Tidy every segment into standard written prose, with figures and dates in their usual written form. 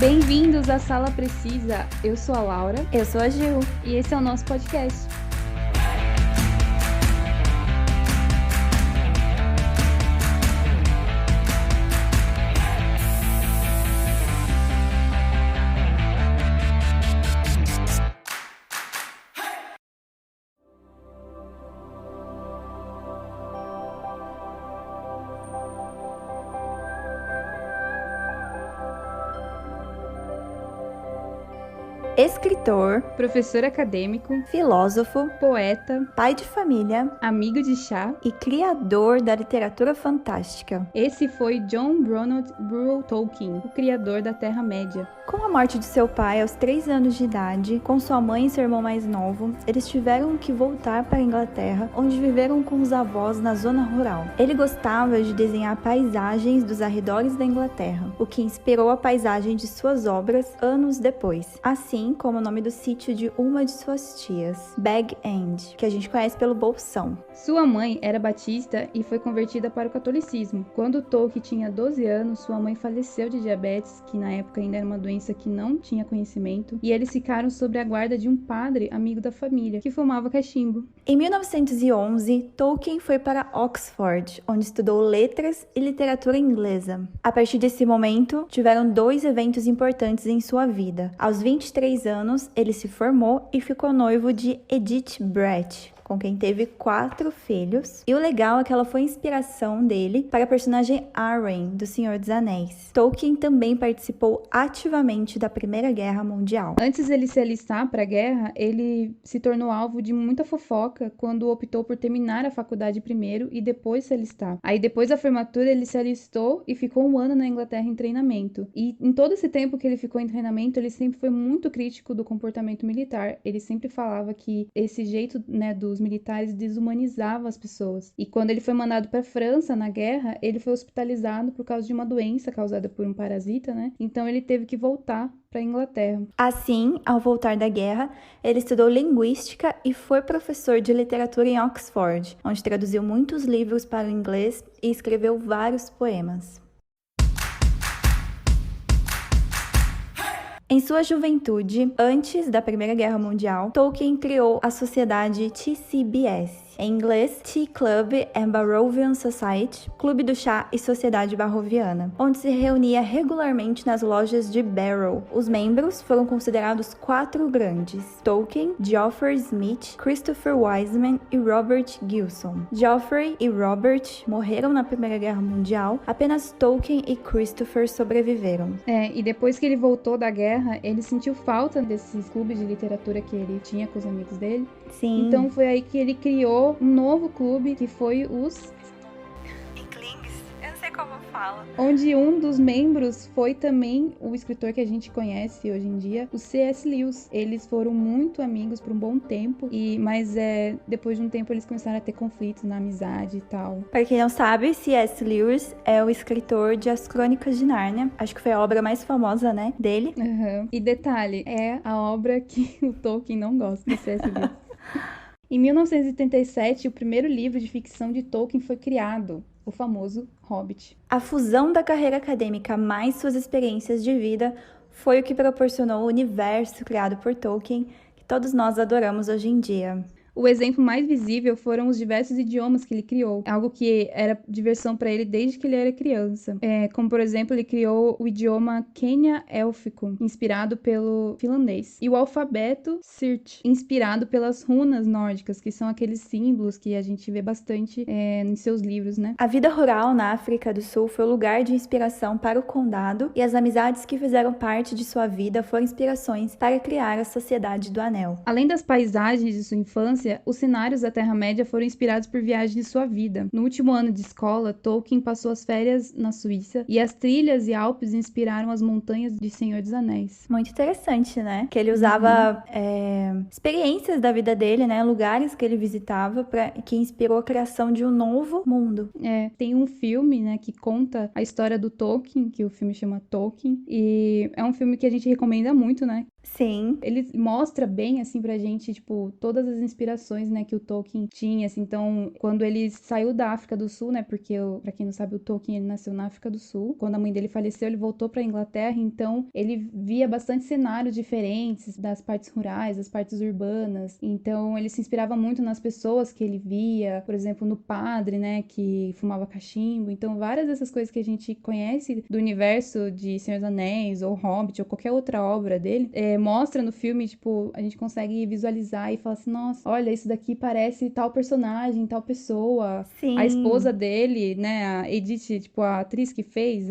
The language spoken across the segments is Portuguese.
Bem-vindos à Sala Precisa. Eu sou a Laura. Eu sou a Gil. E esse é o nosso podcast. Escritor, Professor acadêmico, filósofo, poeta, pai de família amigo de chá. e criador da literatura fantástica. Esse foi John Ronald Reuel Tolkien, o criador da Terra-média. Com a morte de seu pai aos 3 anos de idade, com sua mãe e seu irmão mais novo, eles tiveram que voltar para a Inglaterra, onde viveram com os avós na zona rural. Ele gostava de desenhar paisagens dos arredores da Inglaterra, o que inspirou a paisagem de suas obras anos depois, assim como o nome do sítio de uma de suas tias, Bag End, que a gente conhece pelo Bolsão. Sua mãe era batista e foi convertida para o catolicismo. Quando Tolkien tinha 12 anos, sua mãe faleceu de diabetes, que na época ainda era uma doença que não tinha conhecimento, e eles ficaram sob a guarda de um padre amigo da família, que fumava cachimbo. Em 1911, Tolkien foi para Oxford, onde estudou letras e literatura inglesa. A partir desse momento, tiveram 2 eventos importantes em sua vida. Aos 23 anos, ele se formou e ficou noivo de Edith Brett, com quem teve 4 filhos. E o legal é que ela foi inspiração dele para a personagem Arwen, do Senhor dos Anéis. Tolkien também participou ativamente da Primeira Guerra Mundial. Antes de ele se alistar para a guerra, ele se tornou alvo de muita fofoca quando optou por terminar a faculdade primeiro e depois se alistar. Aí depois da formatura ele se alistou e ficou 1 ano na Inglaterra em treinamento. E em todo esse tempo que ele ficou em treinamento, ele sempre foi muito crítico do comportamento militar. Ele sempre falava que esse jeito, dos militares desumanizava as pessoas. E quando ele foi mandado para a França na guerra, ele foi hospitalizado por causa de uma doença causada por um parasita, né? Então ele teve que voltar para a Inglaterra. Assim, ao voltar da guerra, ele estudou linguística e foi professor de literatura em Oxford, onde traduziu muitos livros para o inglês e escreveu vários poemas. Em sua juventude, antes da Primeira Guerra Mundial, Tolkien criou a sociedade TCBS, em inglês Tea Club and Barrovian Society, Clube do Chá e Sociedade Barroviana, onde se reunia regularmente nas lojas de Barrow. Os membros foram considerados 4 grandes: Tolkien, Geoffrey Smith, Christopher Wiseman e Robert Gilson. Geoffrey e Robert morreram na Primeira Guerra Mundial, apenas Tolkien e Christopher sobreviveram. E depois que ele voltou da guerra, ele sentiu falta desses clubes de literatura que ele tinha com os amigos dele. Sim. Então foi aí que ele criou um novo clube, que foi os... Inklings, eu não sei como fala. Onde um dos membros foi também o escritor que a gente conhece hoje em dia, o C.S. Lewis. Eles foram muito amigos por um bom tempo, mas depois de um tempo eles começaram a ter conflitos na amizade e tal. Para quem não sabe, C.S. Lewis é o escritor de As Crônicas de Nárnia. Acho que foi a obra mais famosa, né, dele. Uhum. E detalhe, é a obra que o Tolkien não gosta do C.S. Lewis. Em 1987, o primeiro livro de ficção de Tolkien foi criado, o famoso Hobbit. A fusão da carreira acadêmica mais suas experiências de vida foi o que proporcionou o universo criado por Tolkien, que todos nós adoramos hoje em dia. O exemplo mais visível foram os diversos idiomas que ele criou, algo que era diversão para ele desde que ele era criança. Como, por exemplo, ele criou o idioma Quenya-élfico, inspirado pelo finlandês, e o alfabeto Sirt, inspirado pelas runas nórdicas, que são aqueles símbolos que a gente vê bastante em seus livros, né? A vida rural na África do Sul foi o lugar de inspiração para o condado, e as amizades que fizeram parte de sua vida foram inspirações para criar a Sociedade do Anel. Além das paisagens de sua infância, os cenários da Terra-média foram inspirados por viagens de sua vida. No último ano de escola, Tolkien passou as férias na Suíça e as trilhas e Alpes inspiraram as montanhas de Senhor dos Anéis. Muito interessante, né? Que ele usava experiências da vida dele, né? Lugares que ele visitava, que inspirou a criação de um novo mundo. Tem um filme, né, que conta a história do Tolkien, que o filme chama Tolkien, e é um filme que a gente recomenda muito, né? Sim. Ele mostra bem, assim, pra gente, tipo, todas as inspirações, né, que o Tolkien tinha, assim. Então, quando ele saiu da África do Sul, né, porque, pra quem não sabe, o Tolkien, ele nasceu na África do Sul. Quando a mãe dele faleceu, ele voltou pra Inglaterra, então ele via bastante cenários diferentes das partes rurais, das partes urbanas. Então, ele se inspirava muito nas pessoas que ele via, por exemplo, no padre, né, que fumava cachimbo. Então, várias dessas coisas que a gente conhece do universo de Senhor dos Anéis, ou Hobbit, ou qualquer outra obra dele, mostra no filme, tipo, a gente consegue visualizar e falar assim, nossa, olha, isso daqui parece tal personagem, tal pessoa. A Sim. esposa dele, né, a Edith, tipo, a atriz que fez,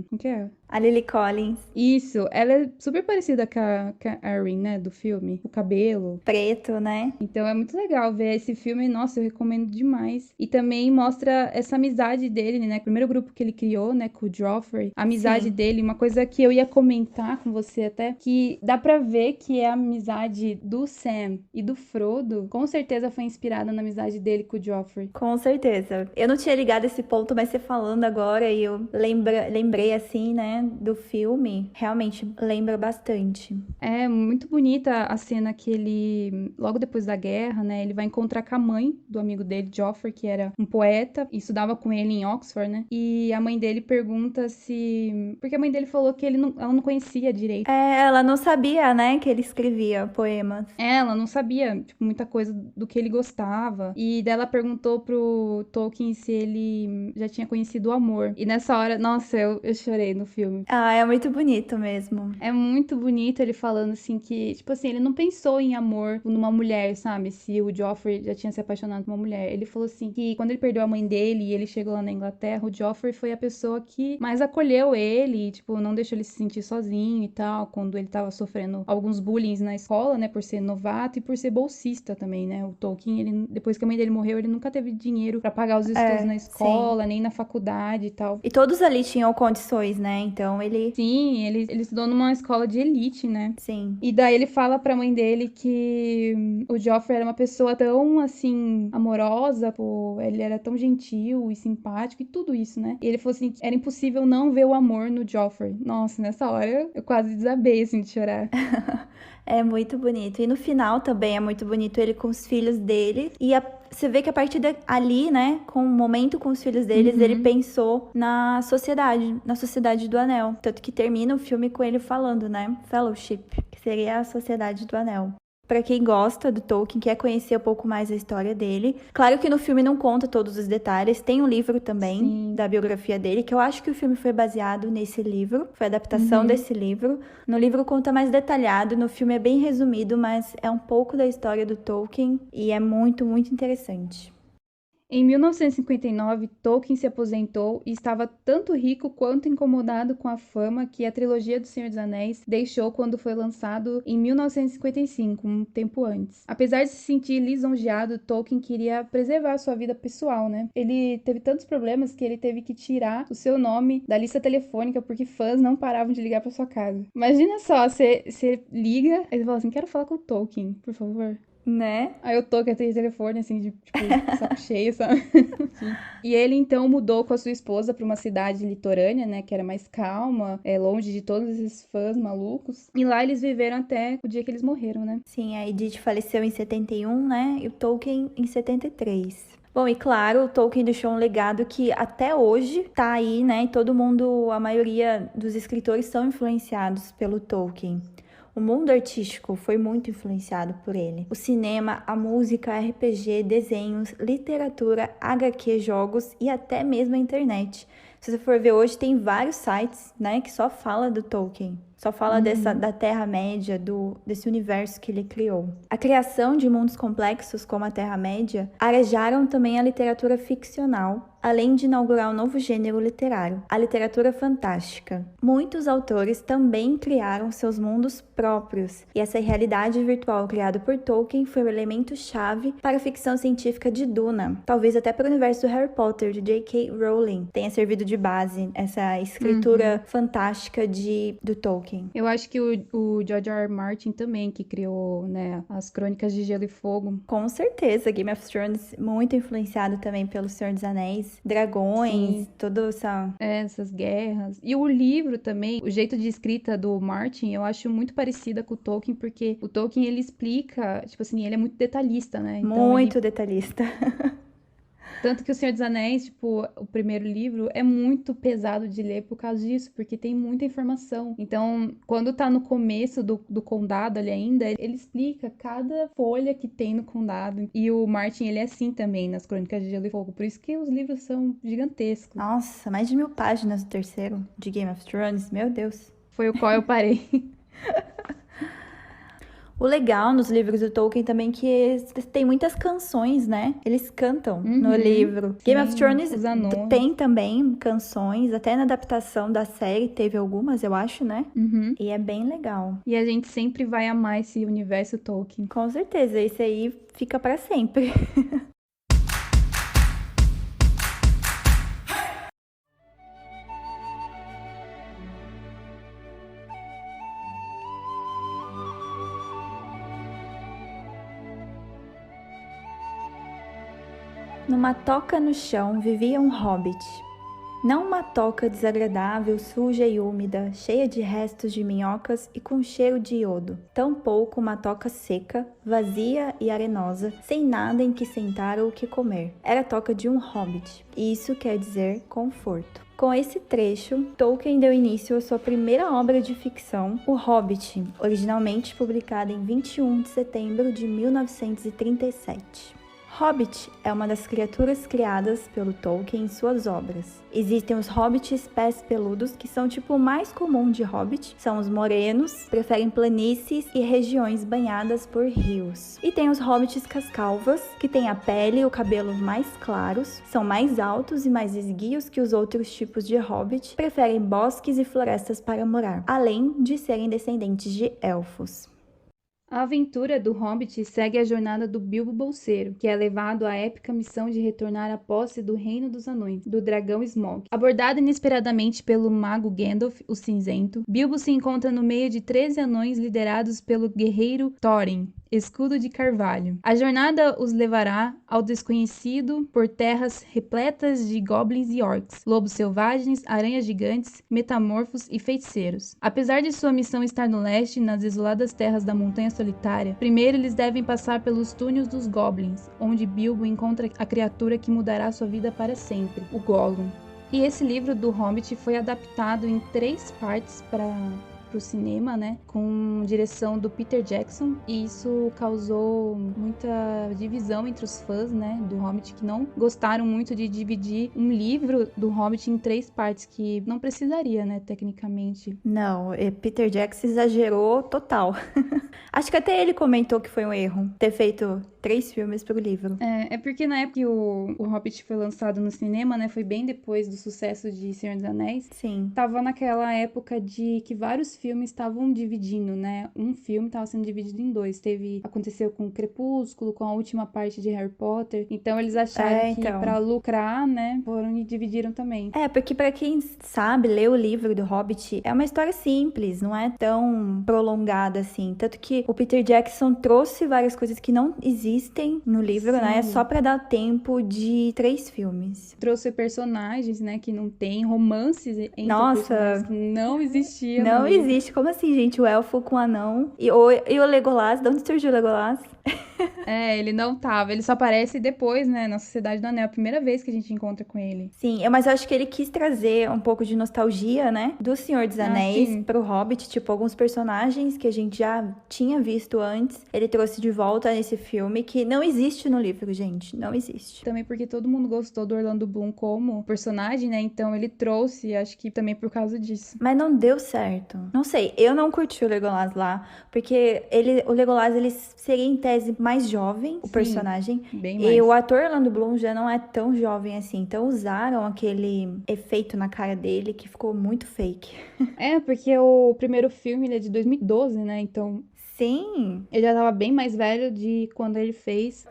como que é? A Lily Collins. Isso, ela é super parecida com a Erin, né, do filme. O cabelo. Preto, né? Então é muito legal ver esse filme, nossa, eu recomendo demais. E também mostra essa amizade dele, né? O primeiro grupo que ele criou, né, com o Joffrey. A amizade Sim. dele, uma coisa que eu ia comentar com você até, que dá pra ver que é a amizade do Sam e do Frodo, com certeza foi inspirada na amizade dele com o Joffrey. Com certeza. Eu não tinha ligado esse ponto, mas você falando agora e eu lembrei assim, né, do filme. Realmente lembra bastante. É muito bonita a cena que ele, logo depois da guerra, né, ele vai encontrar com a mãe do amigo dele, Joffrey, que era um poeta e estudava com ele em Oxford, né? E a mãe dele pergunta se... Porque a mãe dele falou que ela não conhecia direito. Ela não sabia, né, que ele escrevia poemas. Ela não sabia, tipo, muita coisa do que ele gostava. E daí ela perguntou pro Tolkien se ele já tinha conhecido o amor. E nessa hora, nossa, eu chorei no filme. Ah, é muito bonito mesmo. É muito bonito ele falando assim que, tipo assim, ele não pensou em amor numa mulher, sabe? Se o Joffrey já tinha se apaixonado por uma mulher. Ele falou assim que quando ele perdeu a mãe dele e ele chegou lá na Inglaterra, o Joffrey foi a pessoa que mais acolheu ele, e, tipo, não deixou ele se sentir sozinho e tal, quando ele tava sofrendo alguns bullying na escola, né, por ser novato e por ser bolsista também, né? O Tolkien, ele, depois que a mãe dele morreu, ele nunca teve dinheiro pra pagar os estudos na Sim. escola, nem na faculdade e tal. E todos ali tinham condições, né? Então ele. Sim, ele estudou numa escola de elite, né? Sim. E daí ele fala pra mãe dele que o Joffrey era uma pessoa tão, assim, amorosa, pô, ele era tão gentil e simpático e tudo isso, né? E ele falou assim, que era impossível não ver o amor no Joffrey. Nossa, nessa hora eu quase desabei, assim, de chorar. É muito bonito. E no final também é muito bonito ele com os filhos dele. E você vê que a partir dali, né, com o momento com os filhos deles, ele pensou na sociedade do Anel. Tanto que termina o filme com ele falando, né, Fellowship, que seria a Sociedade do Anel. Pra quem gosta do Tolkien, quer conhecer um pouco mais a história dele. Claro que no filme não conta todos os detalhes. Tem um livro também, Sim. da biografia dele, que eu acho que o filme foi baseado nesse livro. Foi a adaptação desse livro. No livro conta mais detalhado, no filme é bem resumido, mas é um pouco da história do Tolkien e é muito, muito interessante. Em 1959, Tolkien se aposentou e estava tanto rico quanto incomodado com a fama que a trilogia do Senhor dos Anéis deixou quando foi lançado em 1955, um tempo antes. Apesar de se sentir lisonjeado, Tolkien queria preservar sua vida pessoal, né? Ele teve tantos problemas que ele teve que tirar o seu nome da lista telefônica porque fãs não paravam de ligar para sua casa. Imagina só, você liga e fala assim, quero falar com o Tolkien, por favor. Né? Aí eu tô com aquele telefone, assim, de, tipo, saco cheio, sabe? E ele, então, mudou com a sua esposa pra uma cidade litorânea, né? Que era mais calma, longe de todos esses fãs malucos. E lá eles viveram até o dia que eles morreram, né? Sim, a Edith faleceu em 71, né? E o Tolkien em 73. Bom, e claro, o Tolkien deixou um legado que até hoje tá aí, né? E todo mundo, a maioria dos escritores são influenciados pelo Tolkien. O mundo artístico foi muito influenciado por ele. O cinema, a música, RPG, desenhos, literatura, HQ, jogos e até mesmo a internet. Se você for ver hoje, tem vários sites, né, que só fala do Tolkien. Só fala da Terra-média, desse universo que ele criou. A criação de mundos complexos como a Terra-média arejaram também a literatura ficcional, além de inaugurar um novo gênero literário, a literatura fantástica. Muitos autores também criaram seus mundos próprios, e essa realidade virtual criada por Tolkien foi o elemento-chave para a ficção científica de Duna. Talvez até para o universo do Harry Potter, de J.K. Rowling, tenha servido de base essa escritura fantástica do Tolkien. Tolkien. Eu acho que o George R. R. Martin também, que criou, né, as Crônicas de Gelo e Fogo. Com certeza, Game of Thrones muito influenciado também pelo Senhor dos Anéis, dragões, toda essa... Essas guerras. E o livro também, o jeito de escrita do Martin, eu acho muito parecida com o Tolkien, porque o Tolkien, ele explica, tipo assim, ele é muito detalhista, né? Então, muito detalhista. Tanto que O Senhor dos Anéis, tipo, o primeiro livro é muito pesado de ler por causa disso, porque tem muita informação. Então, quando tá no começo do condado ali ainda, ele explica cada folha que tem no condado. E o Martin, ele é assim também nas Crônicas de Gelo e Fogo. Por isso que os livros são gigantescos. Nossa, mais de 1000 páginas do terceiro de Game of Thrones, meu Deus. Foi o qual eu parei. O legal nos livros do Tolkien também é que tem muitas canções, né? Eles cantam no livro. Game of Thrones tem também canções, até na adaptação da série teve algumas, eu acho, né? E é bem legal. E a gente sempre vai amar esse universo Tolkien. Com certeza, esse aí fica pra sempre. Numa toca no chão vivia um hobbit. Não uma toca desagradável, suja e úmida, cheia de restos de minhocas e com cheiro de iodo. Tampouco uma toca seca, vazia e arenosa, sem nada em que sentar ou o que comer. Era a toca de um hobbit, e isso quer dizer conforto. Com esse trecho, Tolkien deu início à sua primeira obra de ficção, O Hobbit, originalmente publicada em 21 de setembro de 1937. Hobbit é uma das criaturas criadas pelo Tolkien em suas obras. Existem os hobbits pés peludos, que são o tipo mais comum de hobbit. São os morenos, preferem planícies e regiões banhadas por rios. E tem os hobbits cascalvas, que têm a pele e o cabelo mais claros, são mais altos e mais esguios que os outros tipos de hobbit, preferem bosques e florestas para morar, além de serem descendentes de elfos. A aventura do Hobbit segue a jornada do Bilbo Bolseiro, que é levado à épica missão de retornar à posse do Reino dos Anões, do dragão Smaug. Abordado inesperadamente pelo mago Gandalf, o Cinzento, Bilbo se encontra no meio de 13 anões liderados pelo guerreiro Thorin, Escudo de Carvalho. A jornada os levará ao desconhecido por terras repletas de goblins e orcs, lobos selvagens, aranhas gigantes, metamorfos e feiticeiros. Apesar de sua missão estar no leste, nas desoladas terras da Montanha Solitária, primeiro eles devem passar pelos túneis dos goblins, onde Bilbo encontra a criatura que mudará sua vida para sempre, o Gollum. E esse livro do Hobbit foi adaptado em 3 partes para o cinema, né, com direção do Peter Jackson, e isso causou muita divisão entre os fãs, né, do Hobbit, que não gostaram muito de dividir um livro do Hobbit em 3 partes, que não precisaria, né, tecnicamente. Não, Peter Jackson exagerou total. Acho que até ele comentou que foi um erro ter feito 3 filmes pro livro. É porque na época que o Hobbit foi lançado no cinema, né, foi bem depois do sucesso de Senhor dos Anéis. Sim. Tava naquela época de que vários filmes estavam dividindo, né? Um filme estava sendo dividido em 2. Aconteceu com Crepúsculo, com a última parte de Harry Potter. Então eles acharam que pra lucrar, né, foram e dividiram também. Porque pra quem sabe, ler o livro do Hobbit é uma história simples, não é tão prolongada assim. Tanto que o Peter Jackson trouxe várias coisas que não existem no livro, né? É só pra dar tempo de 3 filmes. Trouxe personagens, né, que não tem, romances entre personagens que não existiam. Não existe. Como assim, gente? O elfo com o anão e o Legolas. De onde surgiu o Legolas? Ele não tava. Ele só aparece depois, né, na Sociedade do Anel. É a primeira vez que a gente encontra com ele. Sim, mas eu acho que ele quis trazer um pouco de nostalgia, né, do Senhor dos Anéis pro Hobbit. Tipo, alguns personagens que a gente já tinha visto antes, ele trouxe de volta nesse filme, que não existe no livro, gente. Não existe. Também porque todo mundo gostou do Orlando Bloom como personagem, né, então ele trouxe, acho que também por causa disso. Mas não deu certo. Não sei, eu não curti o Legolas lá, porque o Legolas, ele seria em tese mais jovem, o personagem. Bem mais. E o ator Orlando Bloom já não é tão jovem assim. Então usaram aquele efeito na cara dele que ficou muito fake. Porque o primeiro filme ele é de 2012, né? Então... Sim. Ele já tava bem mais velho de quando ele fez...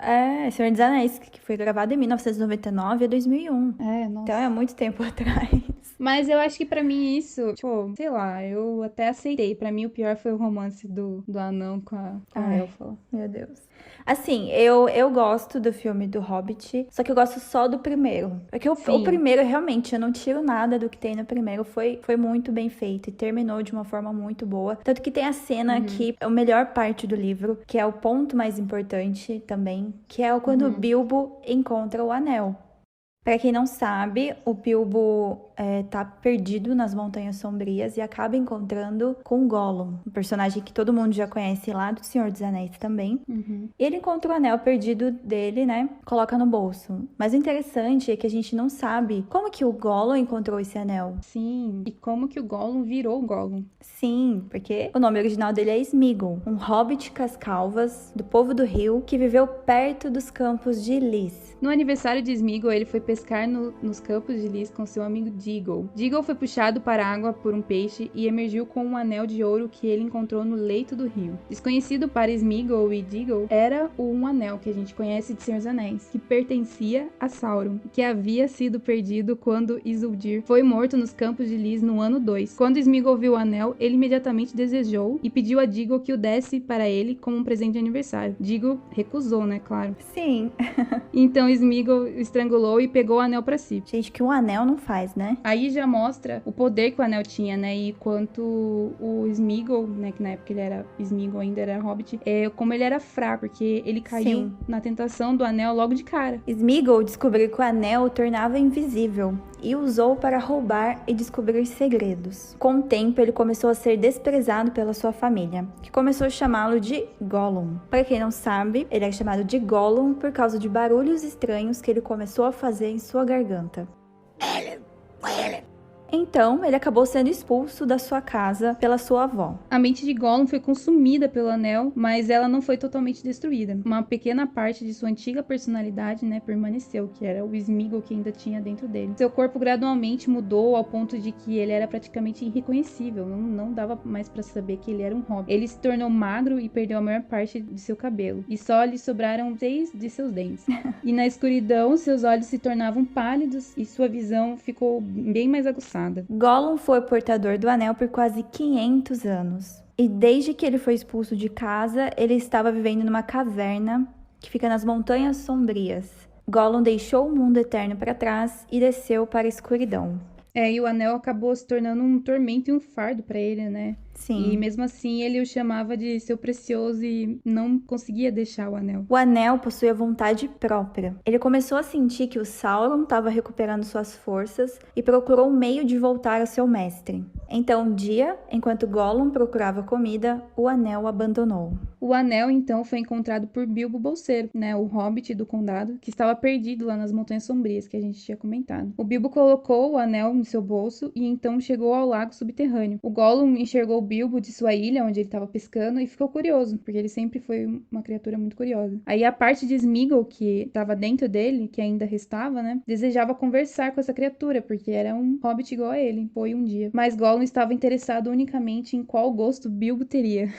Senhor dos Anéis, que foi gravado em 1999 a 2001. Nossa. Então é muito tempo atrás. Mas eu acho que pra mim isso, tipo, sei lá, eu até aceitei. Pra mim o pior foi o romance do anão com a Ai, elfa. meu Deus. Assim, eu gosto do filme do Hobbit, só que eu gosto só do primeiro. Porque o Sim. primeiro, realmente, eu não tiro nada do que tem no primeiro. Foi muito bem feito e terminou de uma forma muito boa. Tanto que tem a cena que é a melhor parte do livro, que é o ponto mais importante também, que é quando o Bilbo encontra o anel. Pra quem não sabe, o Bilbo tá perdido nas Montanhas Sombrias e acaba encontrando com Gollum, um personagem que todo mundo já conhece lá do Senhor dos Anéis também. E ele encontra o anel perdido dele, né? Coloca no bolso. Mas o interessante é que a gente não sabe como que o Gollum encontrou esse anel. Sim. E como que o Gollum virou o Gollum? Sim, porque o nome original dele é Sméagol, um hobbit cascalvas do povo do rio que viveu perto dos campos de Lys. No aniversário de Sméagol, ele foi pescar nos campos de Lys com seu amigo Deagle. Deagle foi puxado para a água por um peixe e emergiu com um anel de ouro que ele encontrou no leito do rio. Desconhecido para Sméagol e Deagle, era um anel que a gente conhece de Senhor dos Anéis, que pertencia a Sauron, que havia sido perdido quando Isildur foi morto nos campos de Lys no ano 2. Quando Sméagol viu o anel, ele imediatamente desejou e pediu a Deagle que o desse para ele como um presente de aniversário. Deagle recusou, né, claro. Sim. Então Sméagol estrangulou e pegou o anel pra si. Gente, que um anel não faz, né? Aí já mostra o poder que o anel tinha, né? E quanto o Sméagol, né? Que na época ele era Sméagol, ainda era Hobbit, como ele era fraco, porque ele caiu Sim. na tentação do anel logo de cara. Sméagol descobriu que o anel o tornava invisível e usou para roubar e descobrir segredos. Com o tempo, ele começou a ser desprezado pela sua família, que começou a chamá-lo de Gollum. Para quem não sabe, ele é chamado de Gollum por causa de barulhos estranhos que ele começou a fazer em sua garganta. Então, ele acabou sendo expulso da sua casa pela sua avó. A mente de Gollum foi consumida pelo anel, mas ela não foi totalmente destruída. Uma pequena parte de sua antiga personalidade, né, permaneceu, que era o Sméagol que ainda tinha dentro dele. Seu corpo gradualmente mudou ao ponto de que ele era praticamente irreconhecível, não dava mais pra saber que ele era um hobbit. Ele se tornou magro e perdeu a maior parte de seu cabelo, e só lhe sobraram 6 de seus dentes. E na escuridão, seus olhos se tornavam pálidos e sua visão ficou bem mais aguçada. Gollum foi portador do anel por quase 500 anos. E desde que ele foi expulso de casa, ele estava vivendo numa caverna que fica nas Montanhas Sombrias. Gollum deixou o mundo eterno para trás e desceu para a escuridão. E o anel acabou se tornando um tormento e um fardo pra ele, né? Sim. E mesmo assim ele o chamava de seu precioso e não conseguia deixar o anel. O anel possuía vontade própria. Ele começou a sentir que o Sauron estava recuperando suas forças e procurou um meio de voltar ao seu mestre. Então, um dia, enquanto Gollum procurava comida, o anel o abandonou. O anel, então, foi encontrado por Bilbo Bolseiro, né, o hobbit do condado, que estava perdido lá nas Montanhas Sombrias, que a gente tinha comentado. O Bilbo colocou o anel no seu bolso e então chegou ao lago subterrâneo. O Gollum enxergou o Bilbo de sua ilha, onde ele estava pescando, e ficou curioso, porque ele sempre foi uma criatura muito curiosa. Aí a parte de Sméagol, que estava dentro dele, que ainda restava, né, desejava conversar com essa criatura, porque era um hobbit igual a ele, foi um dia. Mas Gollum estava interessado unicamente em qual gosto Bilbo teria.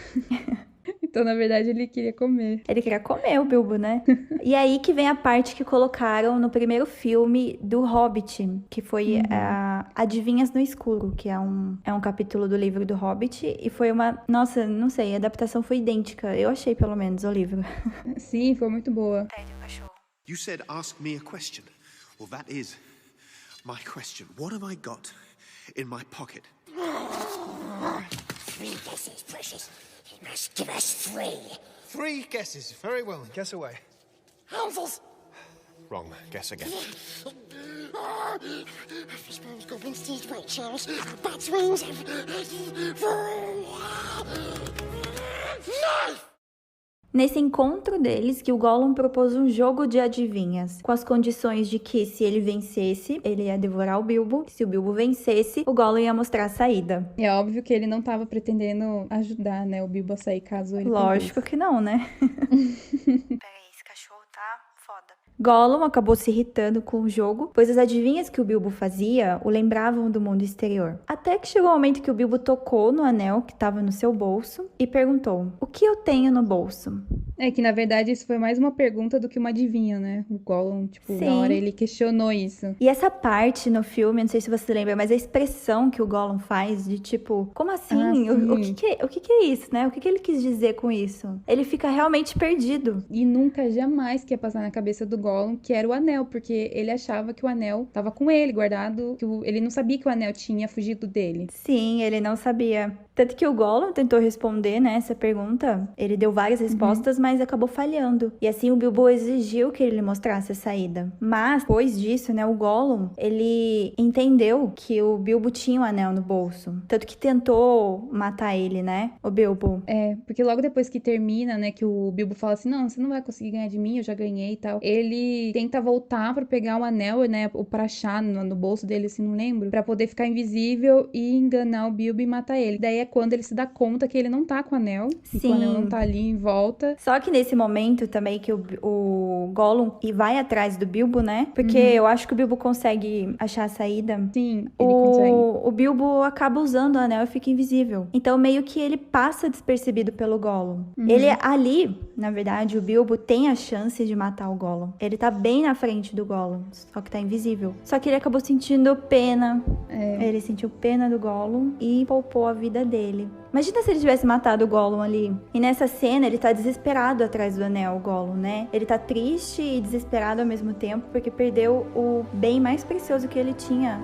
Então, na verdade, ele queria comer. Ele queria comer o Bilbo, né? E aí que vem a parte que colocaram no primeiro filme do Hobbit, que foi Adivinhas no Escuro, que é um capítulo do livro do Hobbit. E foi uma... Nossa, não sei, a adaptação foi idêntica. Eu achei, pelo menos, o livro. Sim, foi muito boa. You said ask me a question. Well, that is my question. What have I got in my pocket? 3 guesses, precious. You must give us 3. 3 guesses. Very well. Guess away. Houses. Wrong. Guess again. Fishbones, goblins, teeth, white shells, bats' wings. Knife! Nesse encontro deles, que o Gollum propôs um jogo de adivinhas, com as condições de que, se ele vencesse, ele ia devorar o Bilbo. Se o Bilbo vencesse, o Gollum ia mostrar a saída. E é óbvio que ele não estava pretendendo ajudar, né, o Bilbo a sair caso ele Lógico que não, né? Peraí, esse cachorro tá foda. Gollum acabou se irritando com o jogo, pois as adivinhas que o Bilbo fazia o lembravam do mundo exterior. Até que chegou o momento que o Bilbo tocou no anel que estava no seu bolso e perguntou: "O que eu tenho no bolso?" É que, na verdade, isso foi mais uma pergunta do que uma adivinha, né? O Gollum, tipo, na hora ele questionou isso. E essa parte no filme, não sei se você lembra, mas a expressão que o Gollum faz de tipo, como assim? O que é isso, né? O que ele quis dizer com isso? Ele fica realmente perdido. E nunca, jamais que ia passar na cabeça do Gollum que era o anel, porque ele achava que o anel tava com ele, guardado, ele não sabia que o anel tinha fugido dele. Sim, ele não sabia. Tanto que o Gollum tentou responder, né, essa pergunta. Ele deu várias respostas, mas acabou falhando. E assim o Bilbo exigiu que ele lhe mostrasse a saída. Mas, depois disso, né, o Gollum, ele entendeu que o Bilbo tinha o anel no bolso. Tanto que tentou matar ele, né, o Bilbo. É, porque logo depois que termina, né, que o Bilbo fala assim, não, você não vai conseguir ganhar de mim, eu já ganhei e tal. Ele tenta voltar pra pegar o anel, né, o prachá no bolso dele, assim, não lembro, pra poder ficar invisível e enganar o Bilbo e matar ele. Daí é quando ele se dá conta que ele não tá com o anel, e que o anel não tá ali em volta. Só que nesse momento também que o Gollum vai atrás do Bilbo, né, porque eu acho que o Bilbo consegue achar a saída. Sim, ele consegue. O Bilbo acaba usando o anel e fica invisível. Então meio que ele passa despercebido pelo Gollum. Ele ali, na verdade, o Bilbo tem a chance de matar o Gollum. Ele tá bem na frente do Gollum, só que tá invisível. Só que ele acabou sentindo pena. Ele sentiu pena do Gollum e poupou a vida dele. Imagina se ele tivesse matado o Gollum ali. E nessa cena ele tá desesperado atrás do anel, o Gollum, né? Ele tá triste e desesperado ao mesmo tempo porque perdeu o bem mais precioso que ele tinha.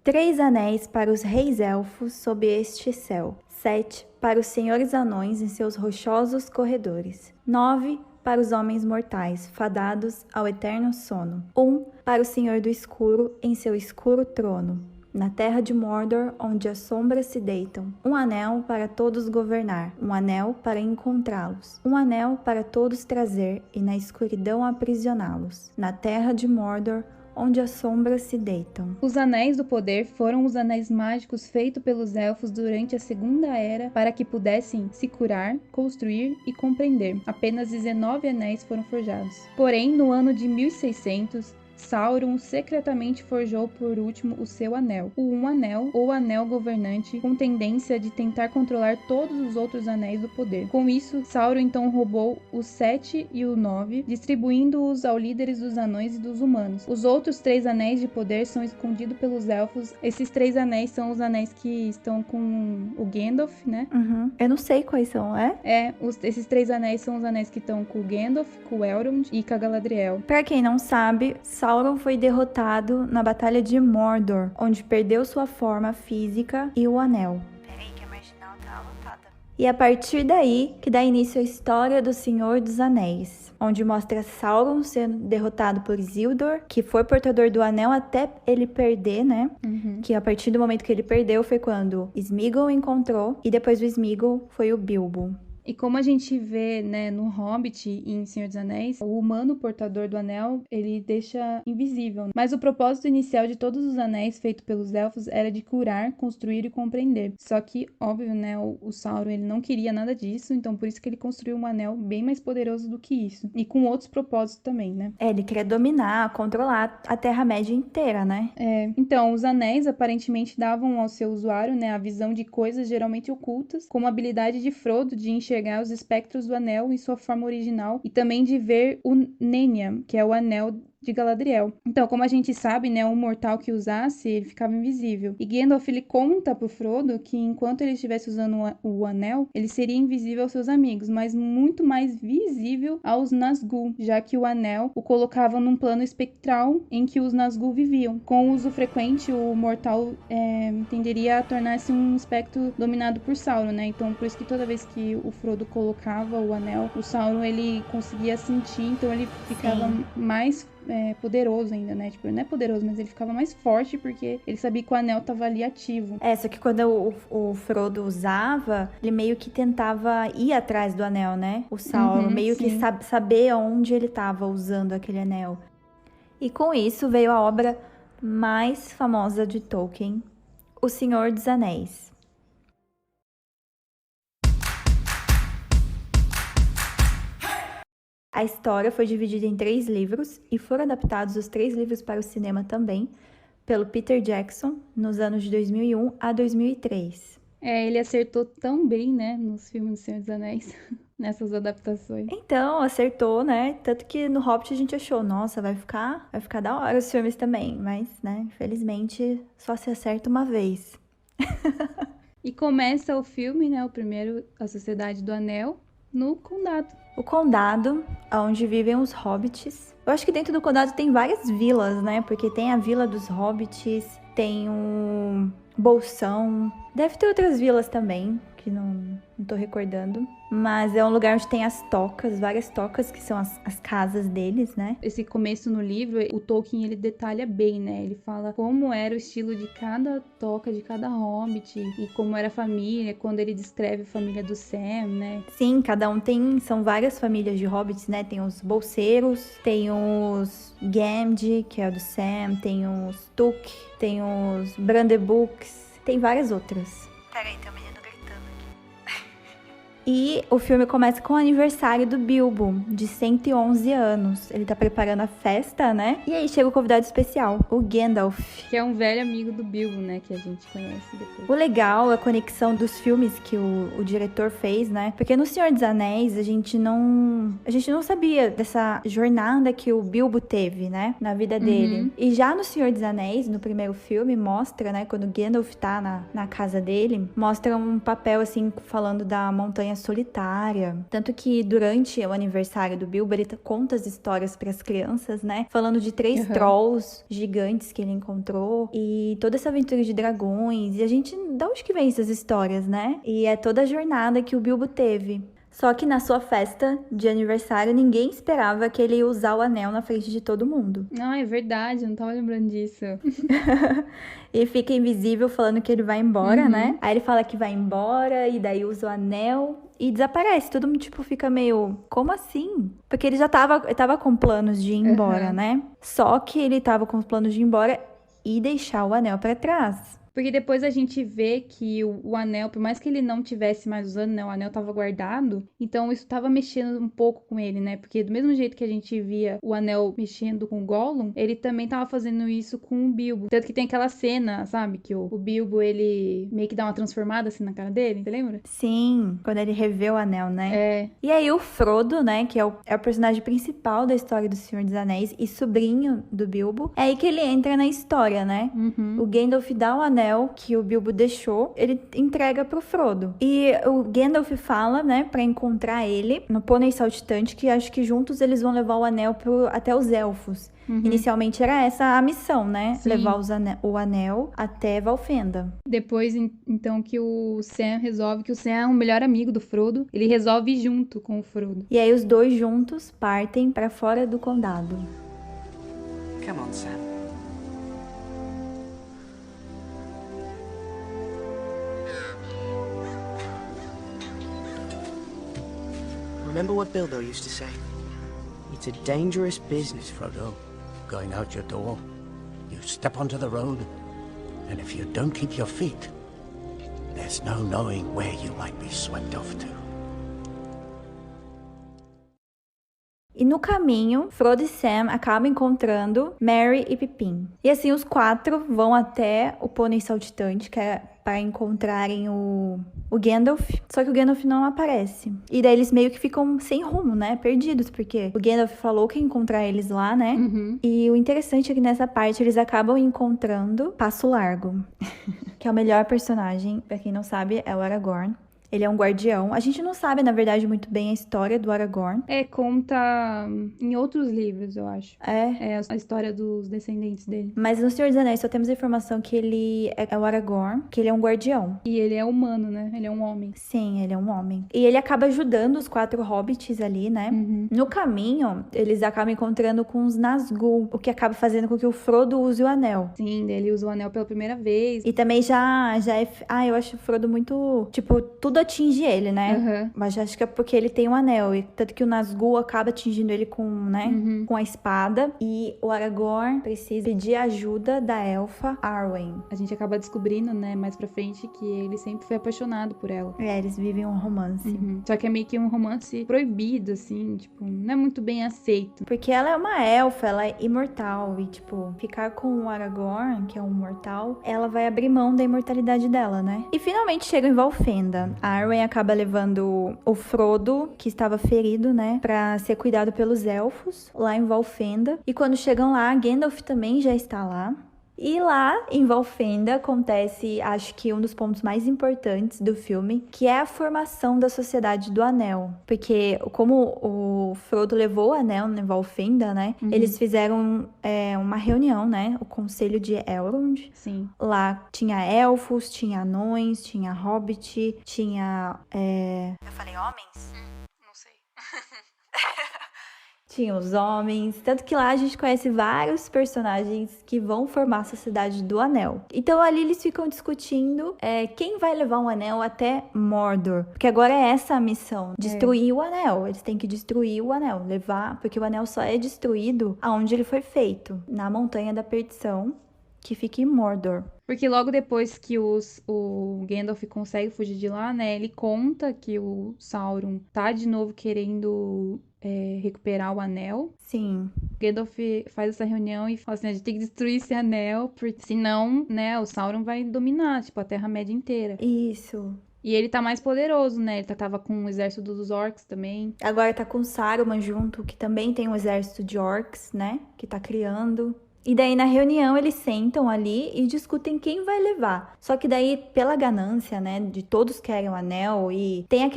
Três anéis para os reis elfos sob este céu. 7 para os senhores anões em seus rochosos corredores. 9 para os homens mortais, fadados ao eterno sono. 1 para o Senhor do Escuro em seu escuro trono. Na terra de Mordor, onde as sombras se deitam. Um anel para todos governar, um anel para encontrá-los. Um anel para todos trazer e na escuridão aprisioná-los. Na terra de Mordor, onde as sombras se deitam. Os Anéis do Poder foram os anéis mágicos feitos pelos elfos durante a Segunda Era para que pudessem se curar, construir e compreender. Apenas 19 anéis foram forjados. Porém, no ano de 1600, Sauron secretamente forjou por último o seu anel, o Um Anel ou Anel Governante, com tendência de tentar controlar todos os outros anéis do poder. Com isso, Sauron então roubou o 7 e o 9, distribuindo-os aos líderes dos anões e dos humanos. Os outros 3 anéis de poder são escondidos pelos elfos. Esses 3 anéis são os anéis que estão com o Gandalf, né? Eu não sei quais são, Esses 3 anéis são os anéis que estão com o Gandalf, com o Elrond e com a Galadriel. Pra quem não sabe, Sauron foi derrotado na Batalha de Mordor, onde perdeu sua forma física e o anel. Peraí que a marginal tá lotada. E a partir daí que dá início a história do Senhor dos Anéis, onde mostra Sauron sendo derrotado por Isildur, que foi portador do anel até ele perder, né? Que a partir do momento que ele perdeu foi quando Sméagol encontrou, e depois do Sméagol foi o Bilbo. E como a gente vê, né, no Hobbit e em Senhor dos Anéis, o humano portador do anel, ele deixa invisível. Mas o propósito inicial de todos os anéis feitos pelos elfos era de curar, construir e compreender. Só que, óbvio, né, o Sauron, ele não queria nada disso, então por isso que ele construiu um anel bem mais poderoso do que isso. E com outros propósitos também, né? Ele queria dominar, controlar a Terra-média inteira, né? Então, os anéis aparentemente davam ao seu usuário, né, a visão de coisas geralmente ocultas, como a habilidade de Frodo de enxergar os espectros do anel em sua forma original e também de ver o Nenya, que é o anel de Galadriel. Então, como a gente sabe, né, um mortal que usasse, ele ficava invisível. E Gandalf, ele conta pro Frodo que enquanto ele estivesse usando o anel, ele seria invisível aos seus amigos, mas muito mais visível aos Nazgûl, já que o anel o colocava num plano espectral em que os Nazgûl viviam. Com o uso frequente, o mortal tenderia a tornar-se um espectro dominado por Sauron, né? Então, por isso que toda vez que o Frodo colocava o anel, o Sauron, ele conseguia sentir, então ele ficava mais poderoso ainda, né? Tipo, ele não é poderoso, mas ele ficava mais forte porque ele sabia que o anel tava ali ativo. Só que quando o Frodo usava, ele meio que tentava ir atrás do anel, né? O Sauron, meio que saber onde ele tava usando aquele anel. E com isso veio a obra mais famosa de Tolkien, O Senhor dos Anéis. A história foi dividida em 3 livros e foram adaptados os 3 livros para o cinema também, pelo Peter Jackson, nos anos de 2001 a 2003. Ele acertou tão bem, né, nos filmes do Senhor dos Anéis, nessas adaptações. Então, acertou, né? Tanto que no Hobbit a gente achou, nossa, vai ficar da hora os filmes também. Mas, né, infelizmente, só se acerta uma vez. E começa o filme, né, o primeiro, A Sociedade do Anel, no Condado. O Condado, onde vivem os Hobbits. Eu acho que dentro do Condado tem várias vilas, né? Porque tem a Vila dos Hobbits, tem o Bolsão. Deve ter outras vilas também, que não tô recordando. Mas é um lugar onde tem as tocas, várias tocas, que são as casas deles, né? Esse começo no livro, o Tolkien, ele detalha bem, né? Ele fala como era o estilo de cada toca, de cada hobbit, e como era a família, quando ele descreve a família do Sam, né? Sim, cada um são várias famílias de hobbits, né? Tem os bolseiros, tem os Gamgee, que é o do Sam, tem os Took, tem os Brandebooks, tem várias outras. Peraí, tem um menino gritando aqui. E o filme começa com o aniversário do Bilbo, de 111 anos. Ele tá preparando a festa, né? E aí chega o convidado especial, o Gandalf. Que é um velho amigo do Bilbo, né? Que a gente conhece depois. O legal é a conexão dos filmes que o diretor fez, né? Porque no Senhor dos Anéis, a gente não sabia dessa jornada que o Bilbo teve, né? Na vida dele. E já no Senhor dos Anéis, no primeiro filme, mostra, né? Quando o Gandalf tá na casa dele, mostra um papel, assim, falando da Montanha Solitária. Tanto que durante o aniversário do Bilbo, ele conta as histórias pras crianças, né? Falando de 3 trolls gigantes que ele encontrou e toda essa aventura de dragões. E a gente, da onde que vem essas histórias, né? E é toda a jornada que o Bilbo teve. Só que na sua festa de aniversário, ninguém esperava que ele ia usar o anel na frente de todo mundo. Ah, é verdade, eu não tava lembrando disso. E fica invisível falando que ele vai embora, né? Aí ele fala que vai embora e daí usa o anel e desaparece. Todo mundo, tipo, fica meio... Como assim? Porque ele já tava com planos de ir embora, né? Só que ele tava com os planos de ir embora e deixar o anel pra trás. Porque depois a gente vê que o anel, por mais que ele não tivesse mais usando, né? O anel tava guardado. Então isso tava mexendo um pouco com ele, né? Porque do mesmo jeito que a gente via o anel mexendo com o Gollum, ele também tava fazendo isso com o Bilbo. Tanto que tem aquela cena, sabe? Que o Bilbo, ele meio que dá uma transformada assim na cara dele, você lembra? Sim, quando ele revê o anel, né? É. E aí o Frodo, né? Que é o personagem principal da história do Senhor dos Anéis e sobrinho do Bilbo. É aí que ele entra na história, né? O Gandalf dá o anel que o Bilbo deixou, ele entrega pro Frodo. E o Gandalf fala, né, pra encontrar ele no Pônei Saltitante, que acho que juntos eles vão levar o anel até os elfos. Inicialmente era essa a missão, né? Sim. Levar o anel até Valfenda. Depois, então, que o Sam resolve que o Sam é o melhor amigo do Frodo, ele resolve ir junto com o Frodo. E aí os dois juntos partem pra fora do condado. Come on, Sam. Remember what Bilbo used to say? It's a dangerous business, Frodo, going out your door, you step onto the road, and if you don't keep your feet, there's no knowing where you might be swept off to. E no caminho, Frodo e Sam acabam encontrando Merry e Pippin. E assim, os 4 vão até o Pônei Saltitante, que é para encontrarem o Gandalf. Só que o Gandalf não aparece. E daí eles meio que ficam sem rumo, né? Perdidos, porque o Gandalf falou que ia encontrar eles lá, né? E o interessante é que nessa parte eles acabam encontrando Passo Largo, que é o melhor personagem, pra quem não sabe, é o Aragorn. Ele é um guardião. A gente não sabe, na verdade, muito bem a história do Aragorn. Conta em outros livros, eu acho. É. É a história dos descendentes dele. Mas no Senhor dos Anéis só temos a informação que ele é o Aragorn, que ele é um guardião. E ele é humano, né? Ele é um homem. Sim, ele é um homem. E ele acaba ajudando os 4 hobbits ali, né? No caminho, eles acabam encontrando com os Nazgûl, o que acaba fazendo com que o Frodo use o anel. Sim, ele usa o anel pela primeira vez. E também já é... eu acho o Frodo muito... Tipo, tudo atinge ele, né? Uhum. Mas acho que é porque ele tem um anel. E tanto que o Nazgûl acaba atingindo ele com, né? Com a espada. E o Aragorn precisa pedir ajuda da elfa Arwen. A gente acaba descobrindo, né, mais pra frente, que ele sempre foi apaixonado por ela. Eles vivem um romance. Só que é meio que um romance proibido, assim, tipo, não é muito bem aceito. Porque ela é uma elfa, ela é imortal. E, tipo, ficar com o Aragorn, que é um mortal, ela vai abrir mão da imortalidade dela, né? E finalmente chega em Valfenda. A Arwen acaba levando o Frodo, que estava ferido, né, pra ser cuidado pelos elfos, lá em Valfenda. E quando chegam lá, Gandalf também já está lá. E lá, em Valfenda, acontece, acho que um dos pontos mais importantes do filme, que é a formação da Sociedade do Anel. Porque, como o Frodo levou o anel em Valfenda, né? Eles fizeram uma reunião, né? O Conselho de Elrond. Sim. Lá tinha elfos, tinha anões, tinha hobbit, tinha... Eu falei homens? Não sei. Tinha os homens, tanto que lá a gente conhece vários personagens que vão formar a Sociedade do Anel. Então ali eles ficam discutindo quem vai levar um anel até Mordor. Porque agora é essa a missão, destruir o anel. Eles têm que destruir o anel, levar, porque o anel só é destruído aonde ele foi feito, na Montanha da Perdição, que fica em Mordor. Porque logo depois que o Gandalf consegue fugir de lá, né, ele conta que o Sauron tá de novo querendo recuperar o anel. Sim. Gandalf faz essa reunião e fala assim, a gente tem que destruir esse anel, porque senão, né, o Sauron vai dominar, tipo, a Terra-média inteira. Isso. E ele tá mais poderoso, né, ele tava com o exército dos orcs também. Agora tá com Saruman junto, que também tem um exército de orcs, né, que tá criando. E daí na reunião eles sentam ali e discutem quem vai levar. Só que daí pela ganância, né, de todos querem o anel e tem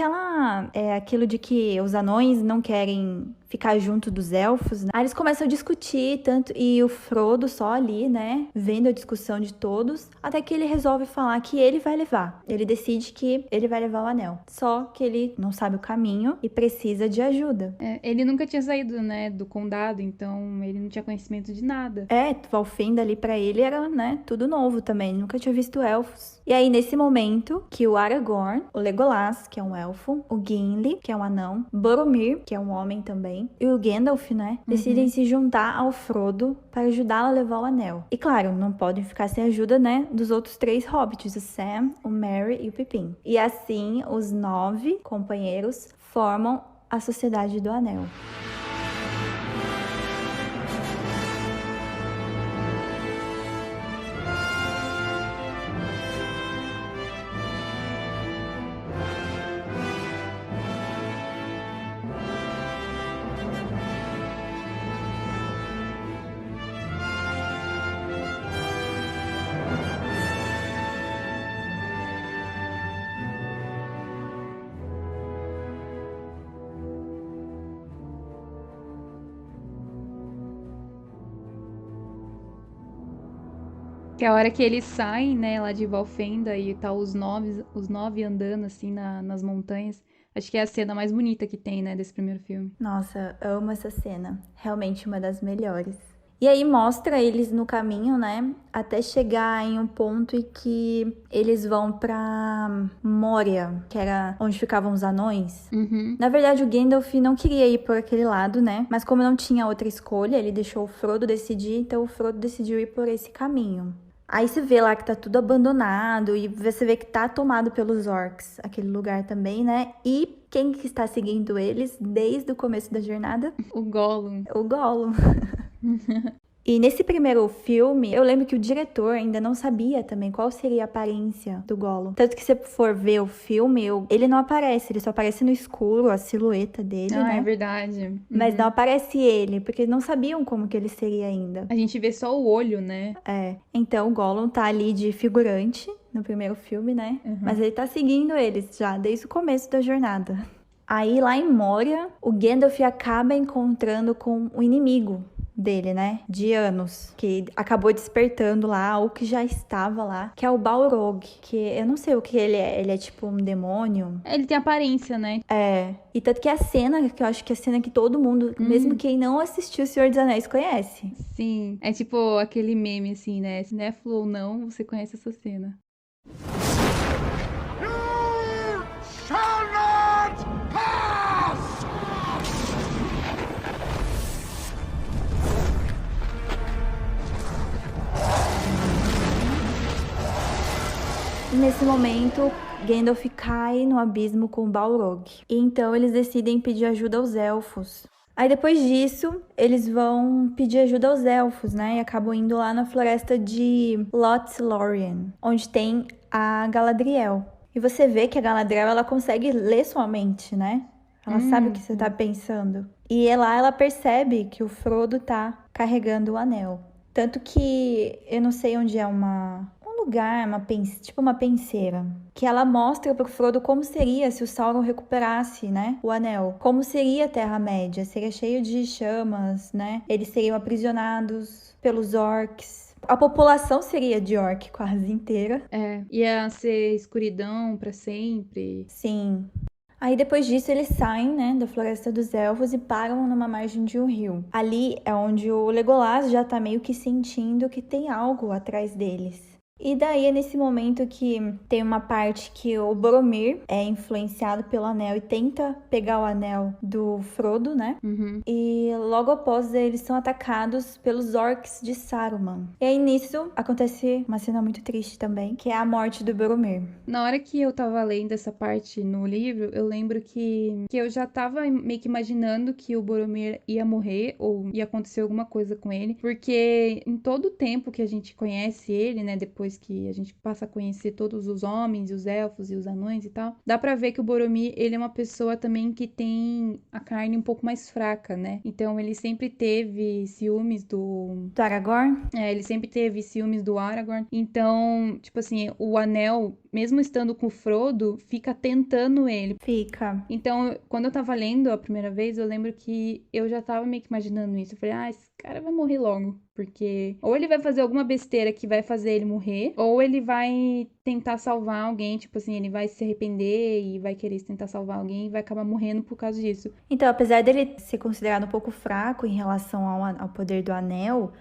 aquilo de que os anões não querem ficar junto dos elfos, né? Aí eles começam a discutir tanto e o Frodo só ali, né, vendo a discussão de todos, até que ele resolve falar que ele vai levar. Ele decide que ele vai levar o anel. Só que ele não sabe o caminho e precisa de ajuda. Ele nunca tinha saído, né, do condado, então ele não tinha conhecimento de nada. Valfenda ali pra ele era, né, tudo novo também. Nunca tinha visto elfos. E aí, nesse momento, que o Aragorn, o Legolas, que é um elfo, o Gimli, que é um anão, Boromir, que é um homem também, e o Gandalf, né, decidem se juntar ao Frodo para ajudá-lo a levar o anel. E claro, não podem ficar sem a ajuda, né, dos outros 3 hobbits, o Sam, o Merry e o Pippin. E assim, os 9 companheiros formam a Sociedade do Anel. Que é a hora que eles saem, né, lá de Valfenda e tá os nove andando, assim, nas montanhas. Acho que é a cena mais bonita que tem, né, desse primeiro filme. Nossa, amo essa cena. Realmente uma das melhores. E aí mostra eles no caminho, né? Até chegar em um ponto em que eles vão pra Moria, que era onde ficavam os anões. Na verdade, o Gandalf não queria ir por aquele lado, né? Mas como não tinha outra escolha, ele deixou o Frodo decidir, então o Frodo decidiu ir por esse caminho. Aí você vê lá que tá tudo abandonado e você vê que tá tomado pelos orcs, aquele lugar também, né? E quem que está seguindo eles desde o começo da jornada? O Gollum. O Gollum. E nesse primeiro filme, eu lembro que o diretor ainda não sabia também qual seria a aparência do Gollum. Tanto que se você for ver o filme, ele não aparece, ele só aparece no escuro, a silhueta dele, né? É verdade. Mas não aparece ele, porque não sabiam como que ele seria ainda. A gente vê só o olho, né? Então o Gollum tá ali de figurante, no primeiro filme, né? Mas ele tá seguindo eles já, desde o começo da jornada. Aí, lá em Moria, o Gandalf acaba encontrando com o inimigo dele, né? De anos. Que acabou despertando lá, ou que já estava lá. Que é o Balrog. Que eu não sei o que ele é. Ele é tipo um demônio. Ele tem aparência, né? É. E tanto que a cena, que eu acho que é a cena que todo mundo, mesmo quem não assistiu O Senhor dos Anéis, conhece. Sim. É tipo aquele meme, assim, né? Cinéfilo ou não, você conhece essa cena. E nesse momento, Gandalf cai no abismo com o Balrog. E então eles decidem pedir ajuda aos elfos. Aí depois disso, eles vão pedir ajuda aos elfos, né? E acabam indo lá na floresta de Lothlórien, onde tem a Galadriel. E você vê que a Galadriel, ela consegue ler sua mente, né? Ela sabe o que você tá pensando. E lá ela percebe que o Frodo tá carregando o anel. Tanto que eu não sei onde é um lugar, tipo uma penseira, que ela mostra pro Frodo como seria se o Sauron recuperasse, né, o anel. Como seria a Terra-média? Seria cheio de chamas, né? Eles seriam aprisionados pelos orcs. A população seria de orc quase inteira. É, ia ser escuridão pra sempre. Sim. Aí depois disso eles saem, né, da Floresta dos Elfos e param numa margem de um rio. Ali é onde o Legolas já tá meio que sentindo que tem algo atrás deles. E daí é nesse momento que tem uma parte que o Boromir é influenciado pelo anel e tenta pegar o anel do Frodo, né? E logo após eles são atacados pelos orcs de Saruman. E aí nisso acontece uma cena muito triste também, que é a morte do Boromir. Na hora que eu tava lendo essa parte no livro, eu lembro que eu já tava meio que imaginando que o Boromir ia morrer ou ia acontecer alguma coisa com ele, porque em todo o tempo que a gente conhece ele, né, depois que a gente passa a conhecer todos os homens, os elfos e os anões e tal, dá pra ver que o Boromir, ele é uma pessoa também que tem a carne um pouco mais fraca, né? Então ele sempre teve ciúmes Do Aragorn? ele sempre teve ciúmes do Aragorn. Então, tipo assim, o anel, mesmo estando com o Frodo, fica tentando ele. Fica. Então, quando eu tava lendo a primeira vez, eu lembro que eu já tava meio que imaginando isso. Eu falei, esse cara vai morrer logo. Porque ou ele vai fazer alguma besteira que vai fazer ele morrer, ou ele vai tentar salvar alguém, tipo assim, ele vai se arrepender e vai querer tentar salvar alguém e vai acabar morrendo por causa disso. Então, apesar dele ser considerado um pouco fraco em relação ao poder do anel,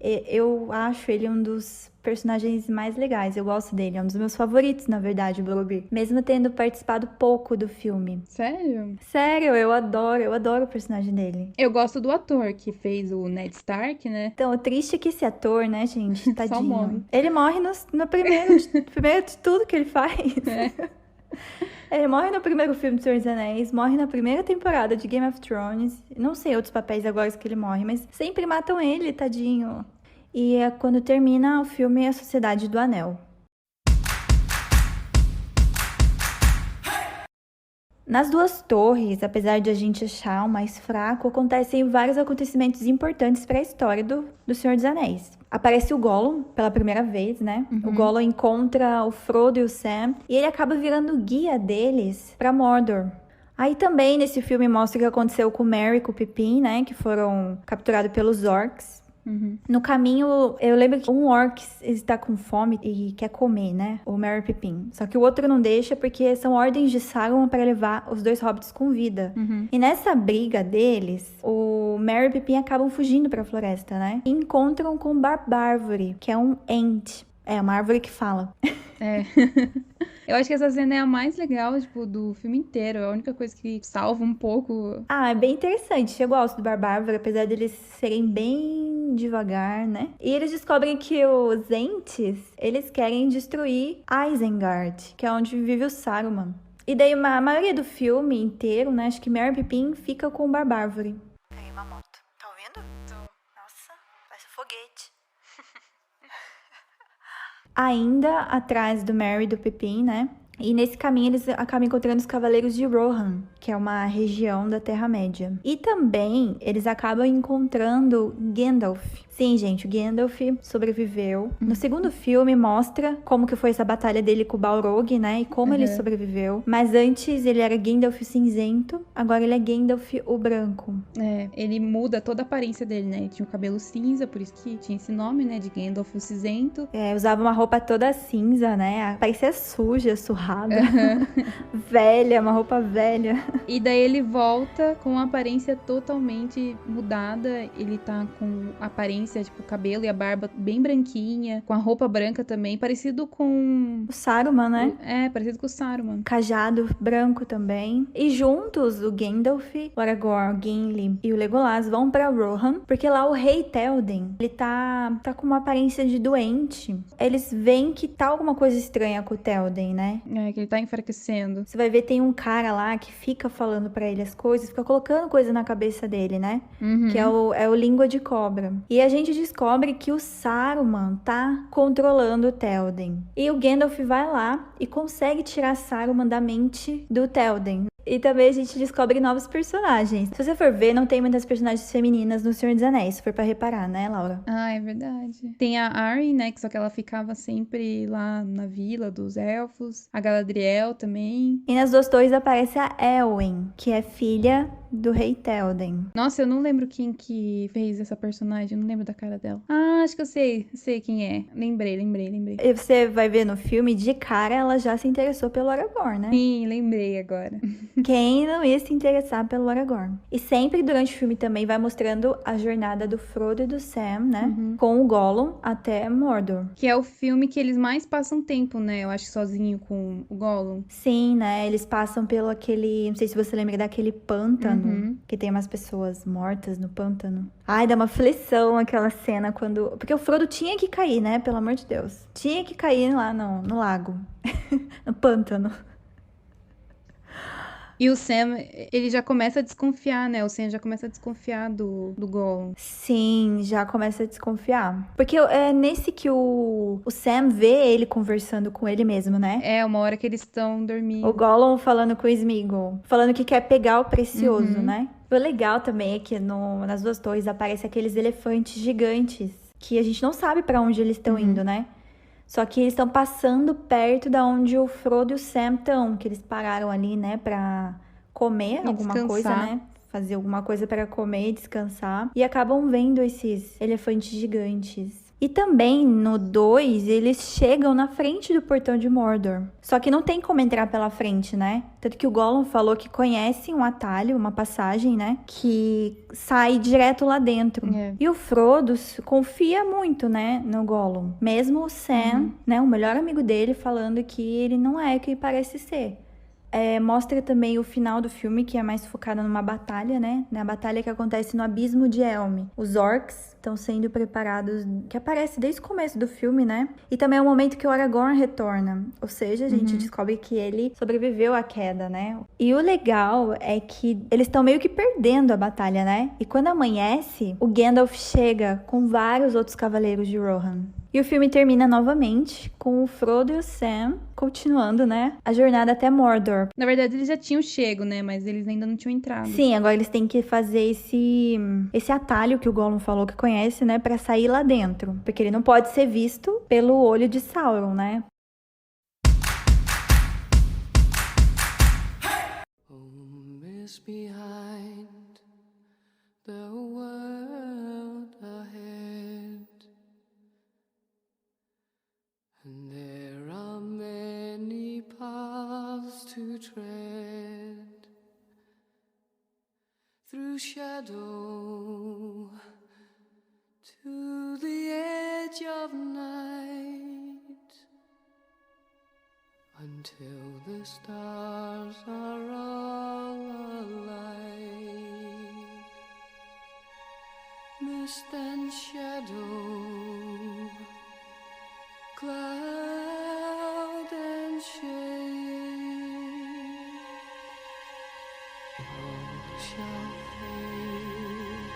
eu acho ele um dos personagens mais legais. Eu gosto dele, é um dos meus favoritos, na verdade, o Boromir. Mesmo tendo participado pouco do filme. Sério? Sério, eu adoro o personagem dele. Eu gosto do ator que fez o Ned Stark, né? Então, o triste é que esse ator, né, gente, tadinho. Só morre. Ele morre no primeiro de tudo que ele faz. Ele morre no primeiro filme do Senhor dos Anéis, morre na primeira temporada de Game of Thrones. Não sei outros papéis agora que ele morre, mas sempre matam ele, tadinho. E é quando termina o filme A Sociedade do Anel. Nas Duas Torres, apesar de a gente achar o mais fraco, acontecem vários acontecimentos importantes para a história do Senhor dos Anéis. Aparece o Gollum pela primeira vez, né? O Gollum encontra o Frodo e o Sam e ele acaba virando o guia deles para Mordor. Aí também nesse filme mostra o que aconteceu com o Merry e com o Pippin, né? Que foram capturados pelos orcs. No caminho, eu lembro que um orc está com fome e quer comer, né? O Merry Pippin. Só que o outro não deixa porque são ordens de Sauron para levar os dois hobbits com vida. E nessa briga deles, o Merry e Pippin acabam fugindo para a floresta, né? E encontram com Barbárvore, que é um Ent. É uma árvore que fala. Eu acho que essa cena é a mais legal, tipo, do filme inteiro. É a única coisa que salva um pouco. Ah, é bem interessante. Eu gosto do Barbárvore, apesar deles serem bem devagar, né? E eles descobrem que os Ents, eles querem destruir Isengard, que é onde vive o Saruman. E daí, a maioria do filme inteiro, né? Acho que Merry e Pippin fica com o Barbárvore. Peguei uma moto. Tá ouvindo? Tô. Nossa, parece um foguete. Ainda atrás do Merry e do Pippin, né? E nesse caminho eles acabam encontrando os Cavaleiros de Rohan, que é uma região da Terra-média. E também eles acabam encontrando Gandalf. Sim, gente, o Gandalf sobreviveu. No segundo filme mostra como que foi essa batalha dele com o Balrog, né? E como ele sobreviveu. Mas antes ele era Gandalf cinzento, agora ele é Gandalf o branco. É, ele muda toda a aparência dele, né? Ele tinha o cabelo cinza, por isso que tinha esse nome, né? De Gandalf o cinzento. É, usava uma roupa toda cinza, né? Parecia suja, surrada. Velha, uma roupa velha. E daí ele volta com a aparência totalmente mudada. Ele tá com a aparência, tipo, o cabelo e a barba bem branquinha, com a roupa branca também, parecido com... O Saruman, né? É, parecido com o Saruman. Cajado branco também. E juntos, o Gandalf, o Aragorn, o Gimli e o Legolas vão pra Rohan, porque lá o rei Théoden, ele tá com uma aparência de doente. Eles veem que tá alguma coisa estranha com o Théoden, né? É, que ele tá enfraquecendo. Você vai ver, tem um cara lá que fica falando pra ele as coisas, fica colocando coisa na cabeça dele, né? Que é o Língua de Cobra. E a gente descobre que o Saruman tá controlando o Théoden. E o Gandalf vai lá e consegue tirar Saruman da mente do Théoden. E também a gente descobre novos personagens. Se você for ver, não tem muitas personagens femininas no Senhor dos Anéis, se for pra reparar, né, Laura? Ah, é verdade. Tem a Arryn, né, que só que ela ficava sempre lá na vila dos elfos. A Galadriel também. E nas duas torres aparece a Elwyn, que é filha do rei Théoden. Nossa, eu não lembro quem que fez essa personagem, eu não lembro da cara dela. Ah, acho que eu sei quem é. Lembrei. E você vai ver no filme, de cara ela já se interessou pelo Aragorn, né? Sim, lembrei agora. Quem não ia se interessar pelo Aragorn? E sempre durante o filme também vai mostrando a jornada do Frodo e do Sam, né? Com o Gollum até Mordor. Que é o filme que eles mais passam tempo, né? Eu acho sozinho com o Gollum. Sim, né? Eles passam pelo aquele... Não sei se você lembra daquele pântano. Que tem umas pessoas mortas no pântano. Ai, dá uma aflição aquela cena quando... Porque o Frodo tinha que cair, né? Pelo amor de Deus. Tinha que cair lá no lago. No pântano. E o Sam, ele já começa a desconfiar, né? O Sam já começa a desconfiar do Gollum. Sim, já começa a desconfiar. Porque é nesse que o Sam vê ele conversando com ele mesmo, né? É, uma hora que eles estão dormindo. O Gollum falando com o Sméagol. Falando que quer pegar o precioso, né? O legal também é que nas duas torres aparecem aqueles elefantes gigantes. Que a gente não sabe pra onde eles estão indo, né? Só que eles estão passando perto da onde o Frodo e o Sam estão, que eles pararam ali, né, pra comer alguma coisa, né? Fazer alguma coisa para comer e descansar. E acabam vendo esses elefantes gigantes. E também no 2, eles chegam na frente do portão de Mordor. Só que não tem como entrar pela frente, né? Tanto que o Gollum falou que conhece um atalho, uma passagem, né? Que sai direto lá dentro. E o Frodo confia muito, né? No Gollum. Mesmo o Sam, né? O melhor amigo dele, falando que ele não é o que parece ser. Mostra também o final do filme, que é mais focado numa batalha, né? Na batalha que acontece no Abismo de Helm. Os orcs estão sendo preparados, que aparece desde o começo do filme, né? E também é o momento que o Aragorn retorna. Ou seja, a gente descobre que ele sobreviveu à queda, né? E o legal é que eles estão meio que perdendo a batalha, né? E quando amanhece, o Gandalf chega com vários outros cavaleiros de Rohan. E o filme termina novamente com o Frodo e o Sam continuando, né, a jornada até Mordor. Na verdade, eles já tinham chego, né? Mas eles ainda não tinham entrado. Sim, agora eles têm que fazer esse atalho que o Gollum falou que conhece, né, pra sair lá dentro. Porque ele não pode ser visto pelo olho de Sauron, né? Behind the world ahead, and there are many paths to tread, through shadow to the edge of night, until the stars are all alight. Mist and shadow, cloud and shade, all shall fade,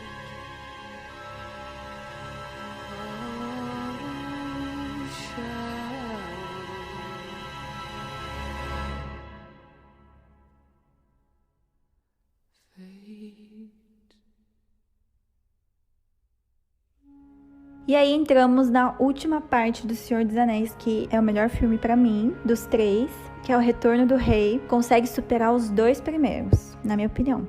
all shall E aí entramos na última parte do Senhor dos Anéis, que é o melhor filme pra mim, dos 3, que é o Retorno do Rei. Consegue superar os 2 primeiros, na minha opinião.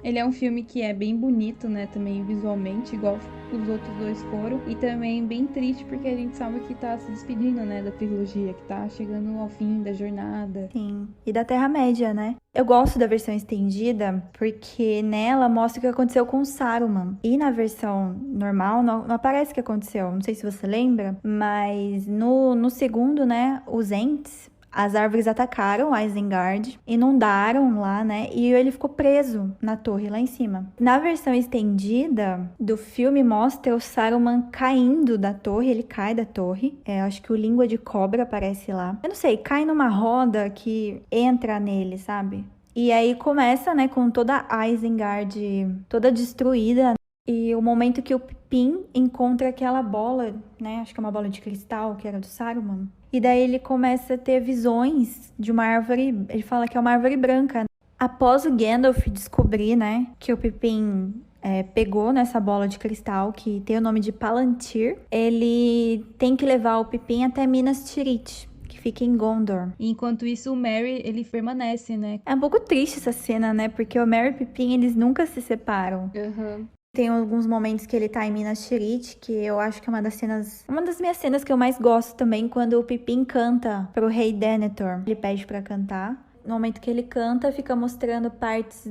Ele é um filme que é bem bonito, né, também visualmente, igual os outros 2 foram. E também bem triste, porque a gente sabe que tá se despedindo, né, da trilogia, que tá chegando ao fim da jornada. Sim, e da Terra-média, né? Eu gosto da versão estendida, porque nela mostra o que aconteceu com Saruman. E na versão normal, não aparece o que aconteceu. Não sei se você lembra, mas no segundo, né, os Ents... As árvores atacaram Isengard, inundaram lá, né? E ele ficou preso na torre lá em cima. Na versão estendida do filme mostra o Saruman caindo da torre, ele cai da torre. Acho que o Língua de Cobra aparece lá. Eu não sei, cai numa roda que entra nele, sabe? E aí começa, né, com toda a Isengard toda destruída. E o momento que o Pippin encontra aquela bola, né? Acho que é uma bola de cristal que era do Saruman. E daí ele começa a ter visões de uma árvore, ele fala que é uma árvore branca. Após o Gandalf descobrir, né, que o Pippin pegou nessa bola de cristal, que tem o nome de Palantir, ele tem que levar o Pippin até Minas Tirith, que fica em Gondor. E enquanto isso, o Merry, ele permanece, né? É um pouco triste essa cena, né, porque o Merry e o Pippin, eles nunca se separam. Tem alguns momentos que ele tá em Minas Tirith, que eu acho que é uma das minhas cenas que eu mais gosto também, quando o Pippin canta pro rei Denethor. Ele pede pra cantar. No momento que ele canta, fica mostrando partes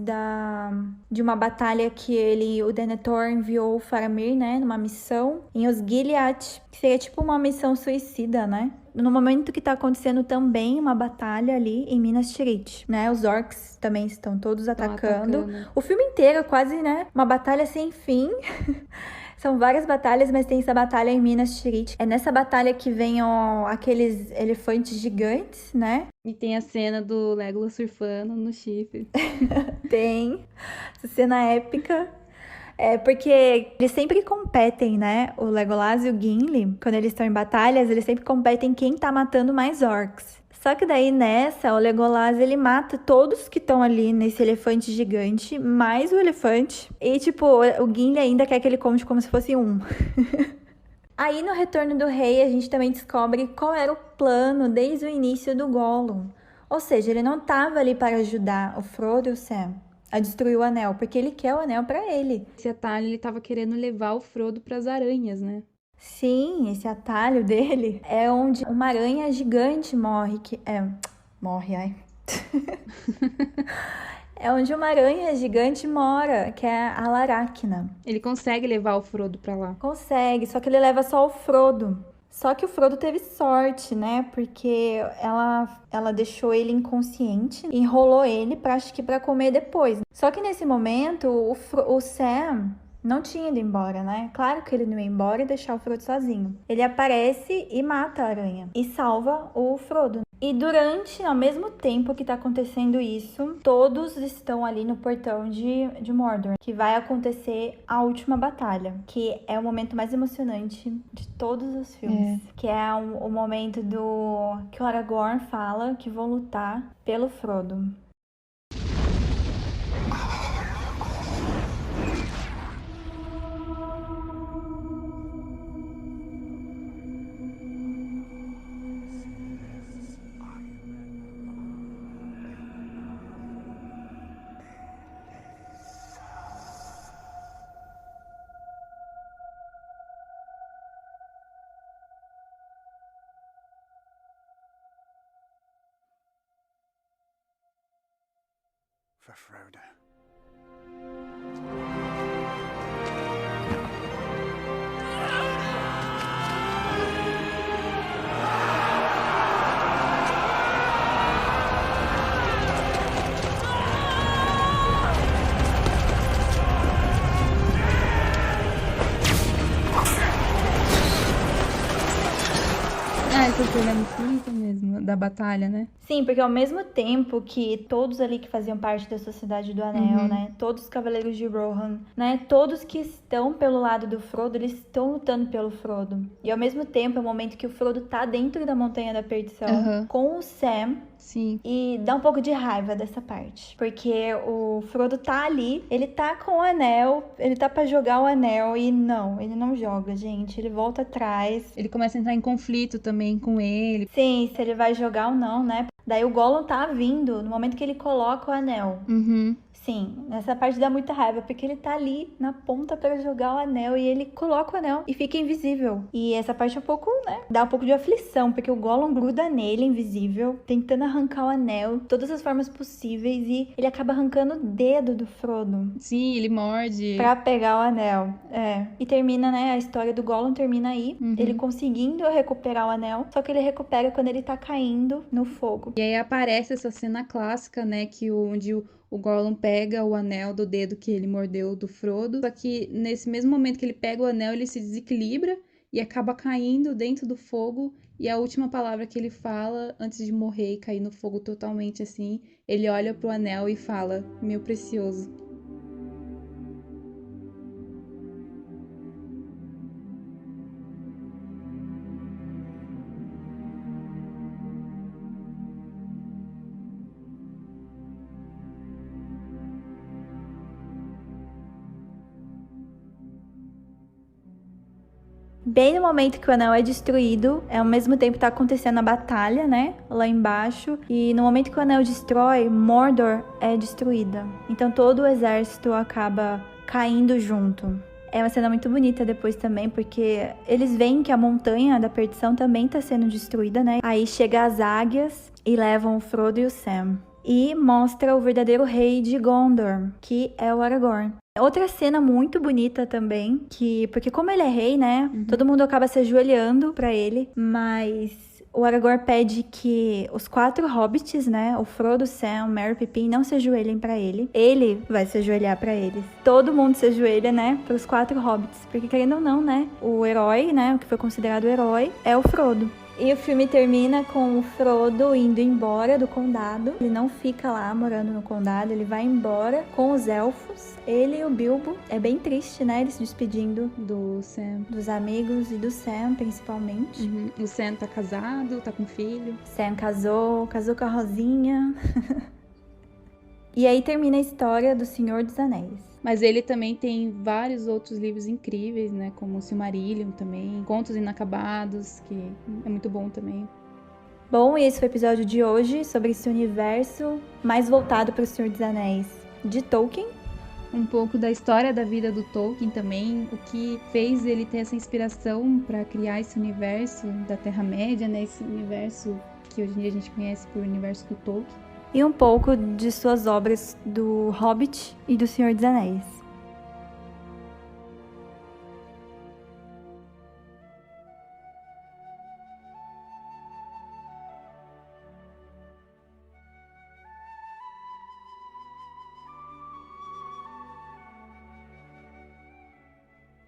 de uma batalha que o Denethor enviou o Faramir, né, numa missão em Osgiliath, que seria tipo uma missão suicida, né? No momento que tá acontecendo também uma batalha ali em Minas Tirith, né? Os orcs também estão todos atacando. O filme inteiro é quase, né, uma batalha sem fim. São várias batalhas, mas tem essa batalha em Minas Tirith. É nessa batalha que vem aqueles elefantes gigantes, né? E tem a cena do Legolas surfando no chifre. Tem. Essa cena épica. Porque eles sempre competem, né? O Legolas e o Gimli, quando eles estão em batalhas, eles sempre competem quem tá matando mais orcs. Só que daí nessa, o Legolas, ele mata todos que estão ali nesse elefante gigante, mais o elefante. E tipo, o Gimli ainda quer que ele conte como se fosse um. Aí no Retorno do Rei, a gente também descobre qual era o plano desde o início do Gollum. Ou seja, ele não tava ali para ajudar o Frodo e o Sam a destruir o anel, porque ele quer o anel pra ele. Esse atalho, ele tava querendo levar o Frodo pras aranhas, né? Sim, esse atalho dele é onde uma aranha gigante morre, morre, ai. É onde uma aranha gigante mora, que é a Laracna. Ele consegue levar o Frodo pra lá. Consegue, só que ele leva só o Frodo. Só que o Frodo teve sorte, né? Porque ela deixou ele inconsciente, enrolou ele acho que pra comer depois. Só que nesse momento, o Sam não tinha ido embora, né? Claro que ele não ia embora e deixar o Frodo sozinho. Ele aparece e mata a aranha. E salva o Frodo. E ao mesmo tempo que tá acontecendo isso, todos estão ali no portão de Mordor, que vai acontecer a última batalha, que é o momento mais emocionante de todos os filmes. Que é o momento que o Aragorn fala que vão lutar pelo Frodo. For Frodo. Essa cena cena é muito bonita mesmo, da batalha, né? Sim, porque ao mesmo tempo que todos ali que faziam parte da Sociedade do Anel, né? Todos os Cavaleiros de Rohan, né? Todos que estão pelo lado do Frodo, eles estão lutando pelo Frodo. E ao mesmo tempo é o momento que o Frodo tá dentro da Montanha da Perdição com o Sam. Sim. E dá um pouco de raiva dessa parte. Porque o Frodo tá ali, ele tá com o anel, ele tá pra jogar o anel e não, ele não joga, gente. Ele volta atrás. Ele começa a entrar em conflito também com ele. Sim, se ele vai jogar ou não, né? Daí o Gollum tá vindo no momento que ele coloca o anel. Sim, nessa parte dá muita raiva, porque ele tá ali na ponta pra jogar o anel e ele coloca o anel e fica invisível. E essa parte é um pouco, né, dá um pouco de aflição, porque o Gollum gruda nele, invisível, tentando arrancar o anel, de todas as formas possíveis, e ele acaba arrancando o dedo do Frodo. Sim, ele morde. Pra pegar o anel, E termina, né, a história do Gollum termina aí, ele conseguindo recuperar o anel, só que ele recupera quando ele tá caindo no fogo. E aí aparece essa cena clássica, né, onde o Gollum pega o anel do dedo que ele mordeu do Frodo. Só que nesse mesmo momento que ele pega o anel, ele se desequilibra e acaba caindo dentro do fogo. E a última palavra que ele fala antes de morrer e cair no fogo totalmente assim, ele olha pro anel e fala: "Meu precioso". Bem no momento que o anel é destruído, ao mesmo tempo tá acontecendo a batalha, né? Lá embaixo. E no momento que o anel destrói, Mordor é destruída. Então todo o exército acaba caindo junto. É uma cena muito bonita depois também, porque eles veem que a Montanha da Perdição também tá sendo destruída, né? Aí chega as águias e levam o Frodo e o Sam. E mostra o verdadeiro rei de Gondor, que é o Aragorn. Outra cena muito bonita também, porque como ele é rei, né, todo mundo acaba se ajoelhando pra ele, mas o Aragorn pede que os 4 hobbits, né, o Frodo, Sam, Merry e Pippin, não se ajoelhem pra ele. Ele vai se ajoelhar pra eles. Todo mundo se ajoelha, né, pros 4 hobbits, porque querendo ou não, né, o herói, né, o que foi considerado o herói, é o Frodo. E o filme termina com o Frodo indo embora do condado. Ele não fica lá morando no condado, ele vai embora com os elfos. Ele e o Bilbo. É bem triste, né? Ele se despedindo Do Sam. dos amigos e do Sam, principalmente. O Sam tá casado, tá com filho. Sam casou com a Rosinha. E aí termina a história do Senhor dos Anéis. Mas ele também tem vários outros livros incríveis, né? Como o Silmarillion também, Contos Inacabados, que é muito bom também. Bom, e esse foi o episódio de hoje sobre esse universo mais voltado para o Senhor dos Anéis de Tolkien. Um pouco da história da vida do Tolkien também, o que fez ele ter essa inspiração para criar esse universo da Terra-média, né? Esse universo que hoje em dia a gente conhece por universo do Tolkien. E um pouco de suas obras do Hobbit e do Senhor dos Anéis.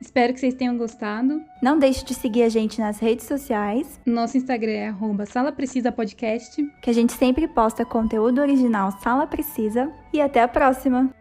Espero que vocês tenham gostado. Não deixe de seguir a gente nas redes sociais. Nosso Instagram é @salaprecisapodcast. Que a gente sempre posta conteúdo original Sala Precisa. E até a próxima!